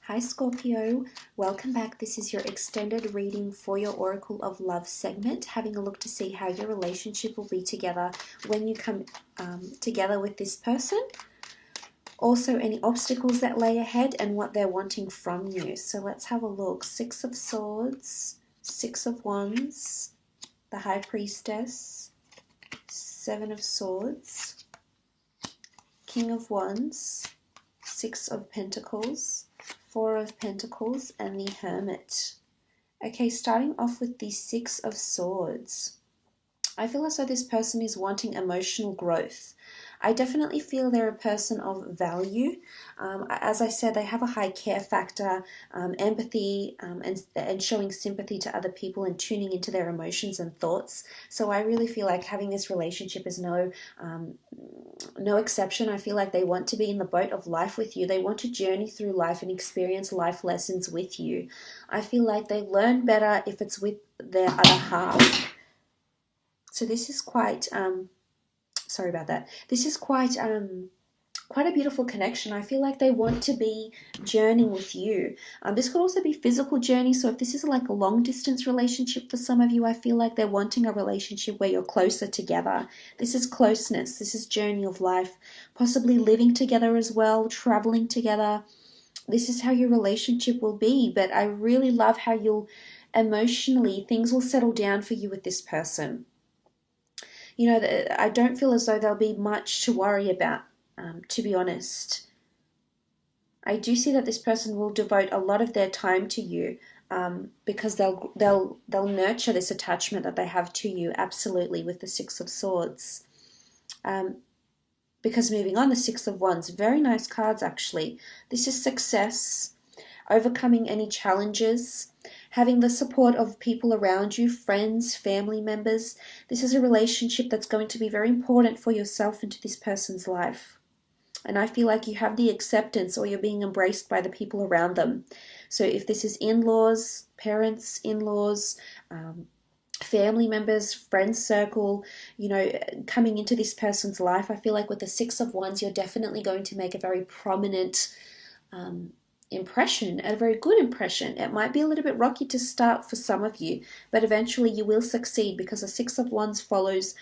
Hi Scorpio, welcome back. This is your extended reading for your Oracle of Love segment, having a look to see how your relationship will be together when you come together with this person. Also, any obstacles that lay ahead and what they're wanting from you. So let's have a look. Six of Swords, Six of Wands, the High Priestess, Seven of Swords, King of Wands, Six of Pentacles, Four of Pentacles, and the Hermit. Okay, starting off with the Six of Swords. I feel as though this person is wanting emotional growth. I definitely feel they're a person of value. As I said, they have a high care factor, empathy, and showing sympathy to other people and tuning into their emotions and thoughts. So I really feel like having this relationship is no exception. I feel like they want to be in the boat of life with you. They want to journey through life and experience life lessons with you. I feel like they learn better if it's with their other half. So this is quite, sorry about that. This is quite a beautiful connection. I feel like they want to be journeying with you. This could also be physical journey. So if this is like a long distance relationship for some of you, I feel like they're wanting a relationship where you're closer together. This is closeness. This is journey of life, possibly living together as well, traveling together. This is how your relationship will be. But I really love how emotionally, things will settle down for you with this person. You know, I don't feel as though there'll be much to worry about, to be honest. I do see that this person will devote a lot of their time to you because they'll nurture this attachment that they have to you, absolutely, with the Six of Swords. Because moving on, the Six of Wands, very nice cards actually. This is success, overcoming any challenges, having the support of people around you, friends, family members. This is a relationship that's going to be very important for yourself and to this person's life. And I feel like you have the acceptance, or you're being embraced by the people around them. So if this is in-laws, parents, in-laws, family members, friends circle, you know, coming into this person's life, I feel like with the Six of Wands, you're definitely going to make a very prominent impression, a very good impression. It might be a little bit rocky to start for some of you, but eventually you will succeed, because the Six of Wands follows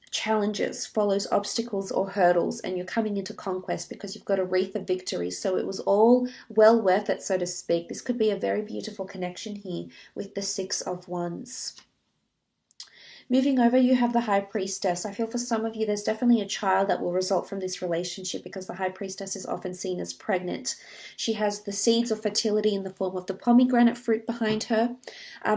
challenges, follows obstacles or hurdles, and you're coming into conquest because you've got a wreath of victory. So it was all well worth it, so to speak. This could be a very beautiful connection here with the Six of Wands. Moving over, you have the High Priestess. I feel for some of you, there's definitely a child that will result from this relationship, because the High Priestess is often seen as pregnant. She has the seeds of fertility in the form of the pomegranate fruit behind her.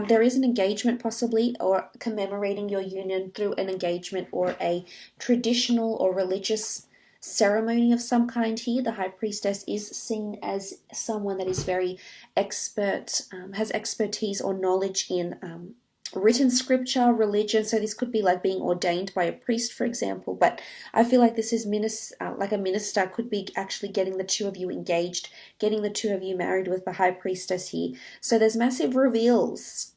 There is an engagement possibly, or commemorating your union through an engagement or a traditional or religious ceremony of some kind here. The High Priestess is seen as someone that is very expert, has expertise or knowledge in written scripture, religion. So this could be like being ordained by a priest, for example. But I feel like this is like a minister could be actually getting the two of you engaged, getting the two of you married with the High Priestess here. So there's massive reveals.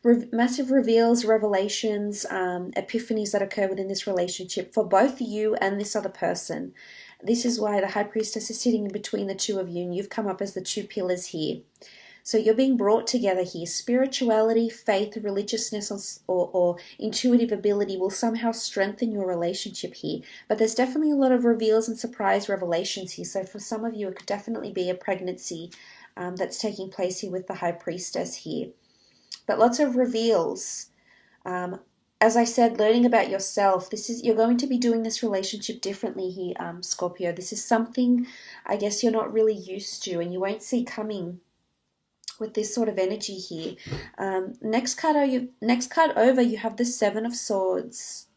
Massive reveals, revelations, epiphanies that occur within this relationship for both you and this other person. This is why the High Priestess is sitting in between the two of you, and you've come up as the two pillars here. So you're being brought together here. Spirituality, faith, religiousness, or intuitive ability will somehow strengthen your relationship here. But there's definitely a lot of reveals and surprise revelations here. So for some of you, it could definitely be a pregnancy that's taking place here with the High Priestess here. But lots of reveals. As I said, learning about yourself. You're going to be doing this relationship differently here, Scorpio. This is something I guess you're not really used to, and you won't see coming with this sort of energy here. Next card over, you have the Seven of Swords.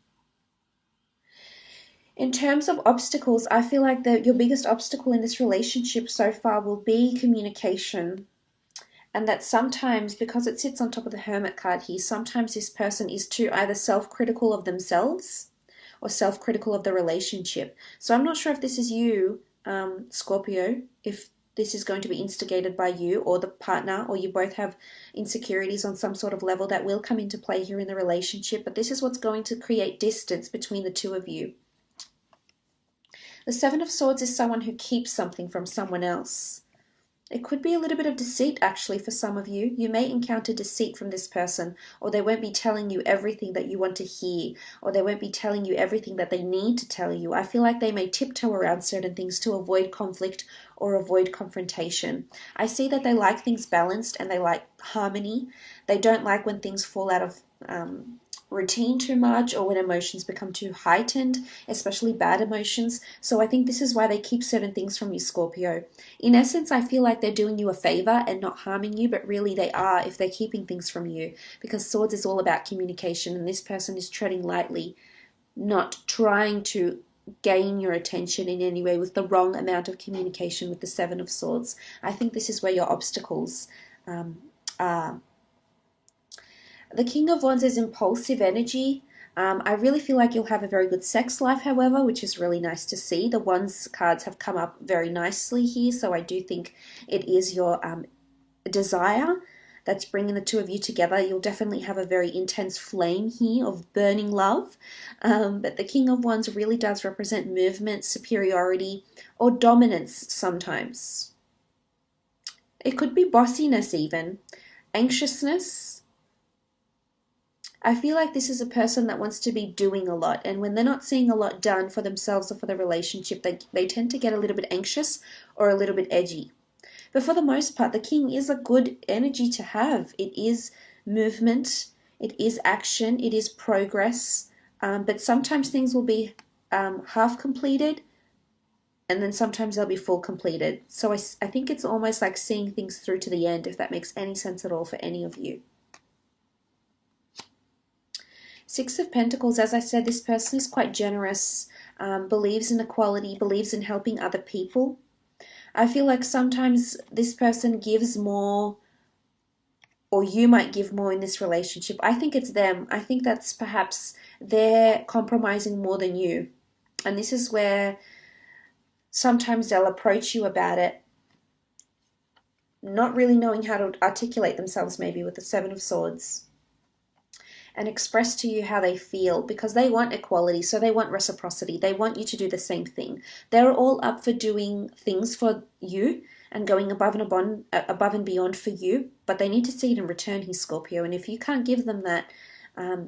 In terms of obstacles, I feel like your biggest obstacle in this relationship so far will be communication. And that sometimes, because it sits on top of the Hermit card here, sometimes this person is too either self-critical of themselves or self-critical of the relationship. So I'm not sure if this is you, Scorpio, if this is going to be instigated by you or the partner, or you both have insecurities on some sort of level that will come into play here in the relationship. But this is what's going to create distance between the two of you. The Seven of Swords is someone who keeps something from someone else. It could be a little bit of deceit, actually, for some of you. You may encounter deceit from this person, or they won't be telling you everything that you want to hear, or they won't be telling you everything that they need to tell you. I feel like they may tiptoe around certain things to avoid conflict or avoid confrontation. I see that they like things balanced and they like harmony. They don't like when things fall out of routine too much, or when emotions become too heightened, especially bad emotions. So I think this is why they keep certain things from you, Scorpio. In essence, I feel like they're doing you a favor and not harming you, but really they are if they're keeping things from you, because Swords is all about communication, and this person is treading lightly, not trying to gain your attention in any way with the wrong amount of communication with the Seven of Swords. I think this is where your obstacles are. The King of Wands is impulsive energy. I really feel like you'll have a very good sex life, however, which is really nice to see. The Wands cards have come up very nicely here, so I do think it is your desire that's bringing the two of you together. You'll definitely have a very intense flame here of burning love. But the King of Wands really does represent movement, superiority, or dominance sometimes. It could be bossiness even, anxiousness. I feel like this is a person that wants to be doing a lot, and when they're not seeing a lot done for themselves or for the relationship, they tend to get a little bit anxious or a little bit edgy. But for the most part, the King is a good energy to have. It is movement, it is action, it is progress, but sometimes things will be half completed, and then sometimes they'll be full completed. So I think it's almost like seeing things through to the end, if that makes any sense at all for any of you. Six of Pentacles, as I said, this person is quite generous, believes in equality, believes in helping other people. I feel like sometimes this person gives more, or you might give more in this relationship. I think it's them. I think that's perhaps they're compromising more than you. And this is where sometimes they'll approach you about it, not really knowing how to articulate themselves, maybe with the Seven of Swords, and express to you how they feel, because they want equality, so they want reciprocity. They want you to do the same thing. They're all up for doing things for you and going above and beyond for you, but they need to see it in return here, Scorpio. And if you can't give them that,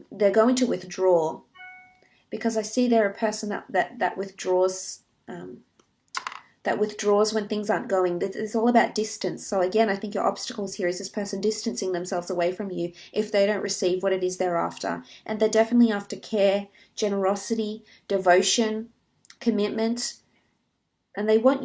they're going to withdraw, because I see they're a person that withdraws. That withdraws when things aren't going. It's all about distance. So again, I think your obstacles here is this person distancing themselves away from you if they don't receive what it is they're after. And they're definitely after care, generosity, devotion, commitment. And they want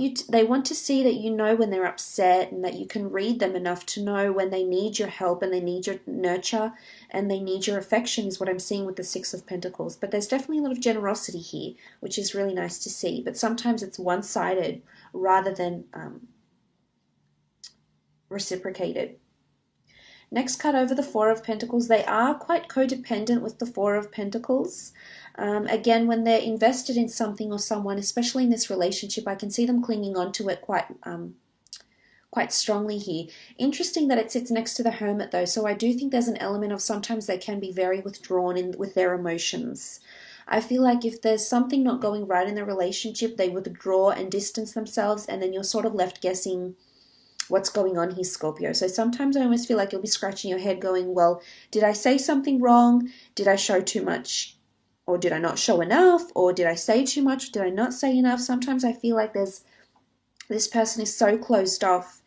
to see that you know when they're upset, and that you can read them enough to know when they need your help and they need your nurture and they need your affection, is what I'm seeing with the Six of Pentacles. But there's definitely a lot of generosity here, which is really nice to see. But sometimes it's one-sided rather than reciprocated. Next card over, the Four of Pentacles. They are quite codependent with the Four of Pentacles. Again, when they're invested in something or someone, especially in this relationship, I can see them clinging on to it quite strongly here. Interesting that it sits next to the Hermit, though, so I do think there's an element of sometimes they can be very withdrawn with their emotions. I feel like if there's something not going right in the relationship, they withdraw and distance themselves, and then you're sort of left guessing what's going on here, Scorpio. So sometimes I almost feel like you'll be scratching your head going, well, did I say something wrong? Did I show too much? Or did I not show enough? Or did I say too much? Did I not say enough? Sometimes I feel like this person is so closed off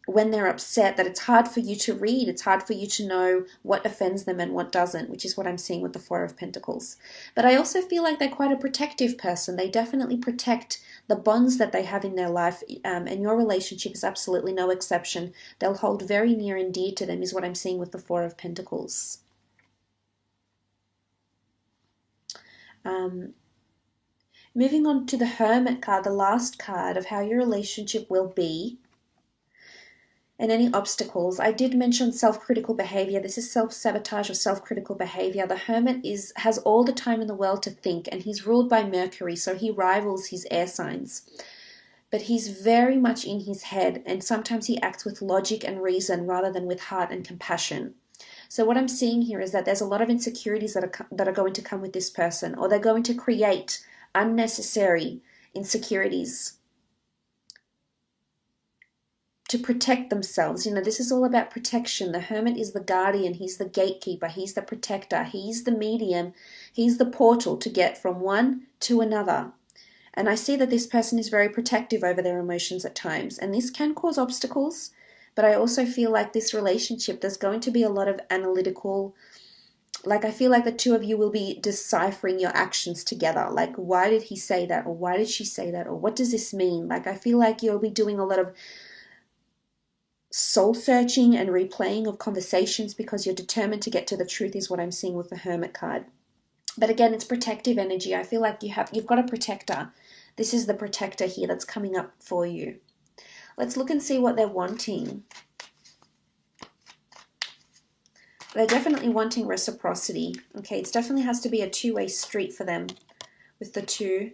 when they're upset that it's hard for you to read. It's hard for you to know what offends them and what doesn't, which is what I'm seeing with the Four of Pentacles. But I also feel like they're quite a protective person. They definitely protect the bonds that they have in their life, and your relationship is absolutely no exception. They'll hold very near and dear to them, is what I'm seeing with the Four of Pentacles. Moving on to the Hermit card, the last card of how your relationship will be and any obstacles. I did mention self-critical behavior. This is self-sabotage or self-critical behavior. The Hermit has all the time in the world to think, and he's ruled by Mercury, so he rivals his air signs. But he's very much in his head, and sometimes he acts with logic and reason rather than with heart and compassion. So what I'm seeing here is that there's a lot of insecurities that are going to come with this person, or they're going to create unnecessary insecurities to protect themselves. You know, this is all about protection. The Hermit is the guardian. He's the gatekeeper. He's the protector. He's the medium. He's the portal to get from one to another. And I see that this person is very protective over their emotions at times. And this can cause obstacles. But I also feel like this relationship, there's going to be a lot of analytical, like I feel like the two of you will be deciphering your actions together. Like, why did he say that? Or why did she say that? Or what does this mean? Like, I feel like you'll be doing a lot of soul searching and replaying of conversations because you're determined to get to the truth, is what I'm seeing with the Hermit card. But again, it's protective energy. I feel like you've got a protector. This is the protector here that's coming up for you. Let's look and see what they're wanting. They're definitely wanting reciprocity. Okay, it definitely has to be a two-way street for them with the Two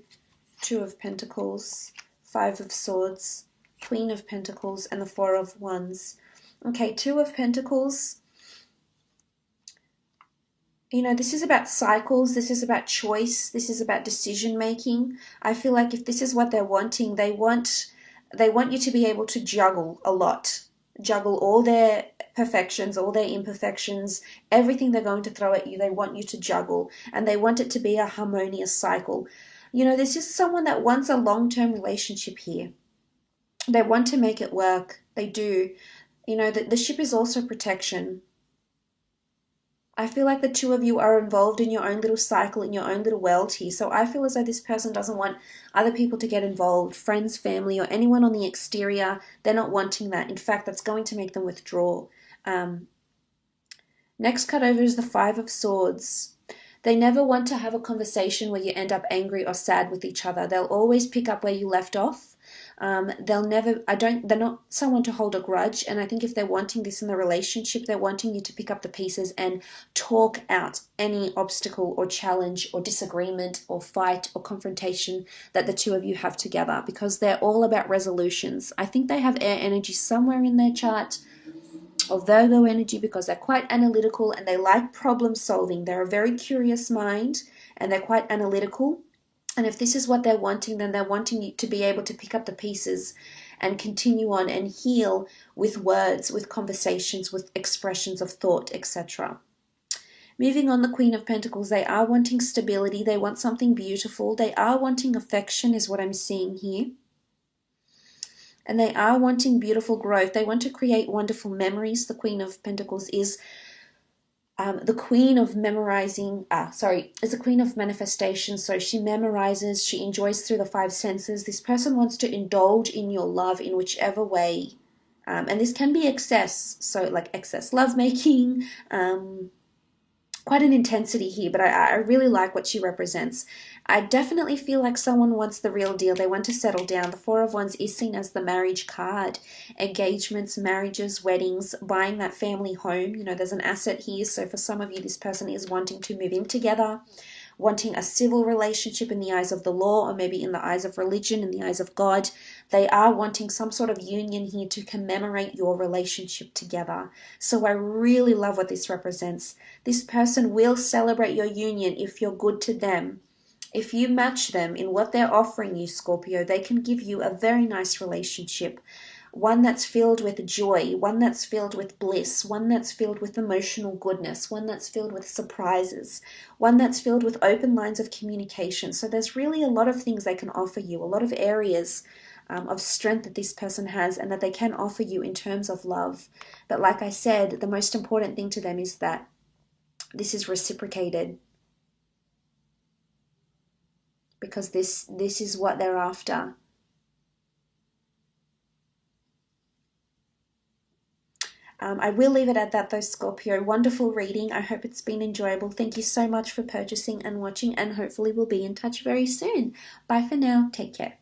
of Pentacles, Five of Swords, Queen of Pentacles, and the Four of Wands. Okay, Two of Pentacles. You know, this is about cycles. This is about choice. This is about decision making. I feel like if this is what they're wanting, they want you to be able to juggle a lot. Juggle all their perfections, all their imperfections, everything they're going to throw at you. They want you to juggle, and they want it to be a harmonious cycle. You know, this is someone that wants a long-term relationship here. They want to make it work. They do. You know, the ship is also protection. I feel like the two of you are involved in your own little cycle, in your own little world here. So I feel as though this person doesn't want other people to get involved, friends, family, or anyone on the exterior. They're not wanting that. In fact, that's going to make them withdraw. Next card over is the Five of Swords. They never want to have a conversation where you end up angry or sad with each other. They'll always pick up where you left off. They're not someone to hold a grudge. And I think if they're wanting this in the relationship, they're wanting you to pick up the pieces and talk out any obstacle or challenge or disagreement or fight or confrontation that the two of you have together, because they're all about resolutions. I think they have air energy somewhere in their chart, or Virgo energy, because they're quite analytical and they like problem solving. They're a very curious mind and they're quite analytical. And if this is what they're wanting, then they're wanting you to be able to pick up the pieces and continue on and heal with words, with conversations, with expressions of thought, etc. Moving on, the Queen of Pentacles, they are wanting stability. They want something beautiful. They are wanting affection, is what I'm seeing here. And they are wanting beautiful growth. They want to create wonderful memories. The Queen of Pentacles is the queen of memorizing, is the queen of manifestation. So she memorizes, she enjoys through the five senses. This person wants to indulge in your love in whichever way. And this can be excess, so like excess lovemaking, quite an intensity here, but I really like what she represents. I definitely feel like someone wants the real deal. They want to settle down. The Four of Wands is seen as the marriage card. Engagements, marriages, weddings, buying that family home. You know, there's an asset here. So for some of you, this person is wanting to move in together, wanting a civil relationship in the eyes of the law, or maybe in the eyes of religion, in the eyes of God. They are wanting some sort of union here to commemorate your relationship together. So I really love what this represents. This person will celebrate your union if you're good to them. If you match them in what they're offering you, Scorpio, they can give you a very nice relationship. One that's filled with joy, one that's filled with bliss, one that's filled with emotional goodness, one that's filled with surprises, one that's filled with open lines of communication. So there's really a lot of things they can offer you, a lot of areas of strength that this person has and that they can offer you in terms of love. But like I said, the most important thing to them is that this is reciprocated, because this is what they're after. I will leave it at that though, Scorpio. Wonderful reading. I hope it's been enjoyable. Thank you so much for purchasing and watching, and hopefully we'll be in touch very soon. Bye for now. Take care.